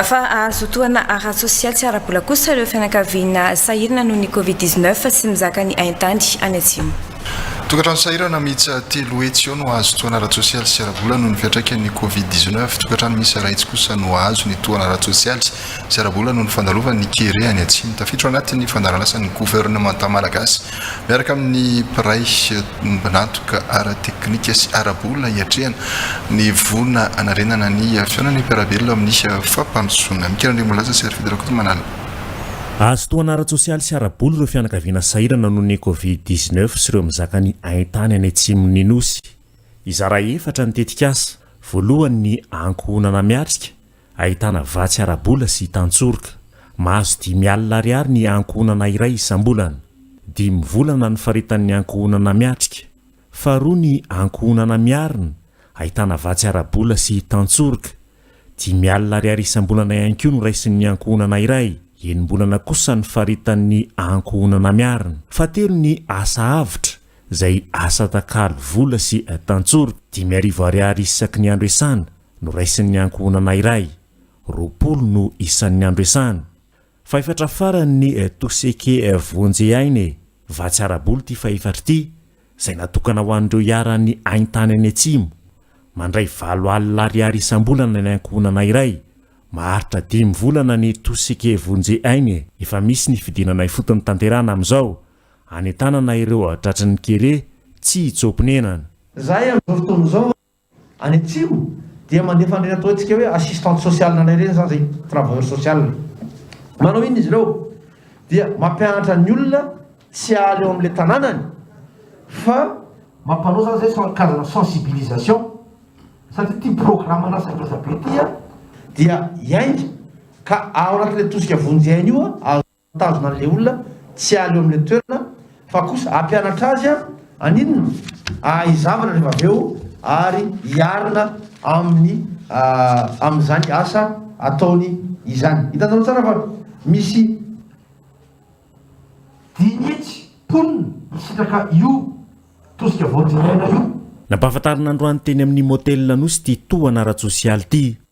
Fa azo toana ara sosialy tsy ara-bola kosa ireo fianakaviana sahirana noho ny Covid-19 sy mizaka ny haintany any atsimo. Tokatrano sahirana mihitsy telo hetsy eo no azo toana ara-tsosialy sy ara-bola noho ny fiantraikan'ny Covid-19. Tokatrano misy raitsy kosa no azo ny toana ara-tsosialy sy ara-bola noho ny fandalovany kere any atsimo. Tafiditra anatin'ny fandaranasan'ny gouvernemanta malagasy miaraka amin'ny piray nantoka ara-teknika sy ara-bola hiatrehana ny vona anarenana ny fiainan'ny mpiarabelona amin'ny fampandrosoana. Mikiran'ireo malaza sy arifidirakoto manala. Azo toana ara-tsosialy sy ara-bola ireo fianakaviana sahirana noho ny Covid-19 sy ireo mizaka ny haintany any atsimon'ny nosy. Izara efatra ny tetikasa. Voalohany ny ankohonana miatrika, ahitana vatsy ara-bola sy tantsoroka. Mahazo 10,000 ariary ny ankohonana iray isam-bolana. 5 volana ny faritan'ny ankohonana miatrika. Faharoa ny ankohonana miarina, ahitana vatsy ara-bola sy tantsoroka. 10,000 ariary isam-bolana ihany koa no raisin'ny ankohonana iray. Enim-bolana kosa ny faritan'ny ankohonana miarina. Fahatelo ny asa avitra, izay asa takalo vola sy tantsoroka. 10,000 ariary isaky ny andro esana no raisin'ny ankohonana iray. 20 no isan'ny andro esana. Faefatra farany ny toseke vonjy ainy, vatsy ara-bola ty faefatra ty, izay natokana ho an'ireo iaran'ny haintany any atsimo. Mandray 7,000 ariary isam-bolana ny ankohonana iray. Maharitra 10 volana ny toseke vonjy ainy. Efa misy ny fidinana ifotony tanterana amin'izao. Anetanana ireo tratran'ny kere tsy hitsopinenana. Zahay amin'izao fotoana izao any atsimo dia mandefa an'ireny atao antsika hoe assistante sociale nanay ireny zany zay travailleur social. Manao iny izy ireo dia mampianatra ny olona tsy haly eo amin'ilay tanànany fa mampanao zany zay karazana sensibilisation satria ty programme anasan'asa be tya dia iainga ka ao anatin'ilay tosika vonjy ainy io azotazona an'ilay olona tsy haly eo amin'ilay toerana fa kosa ampianatra azy aninona ahizavana rehefa avy eo ary hiarina amin'izany asa ataony izany. Hitanao tsara fa misy dinitsy ponina misitraka io tosika vonjy aina io. Nampahafantarina androany teny amin'ny motel nosy ty toana ara-tsosialy ty.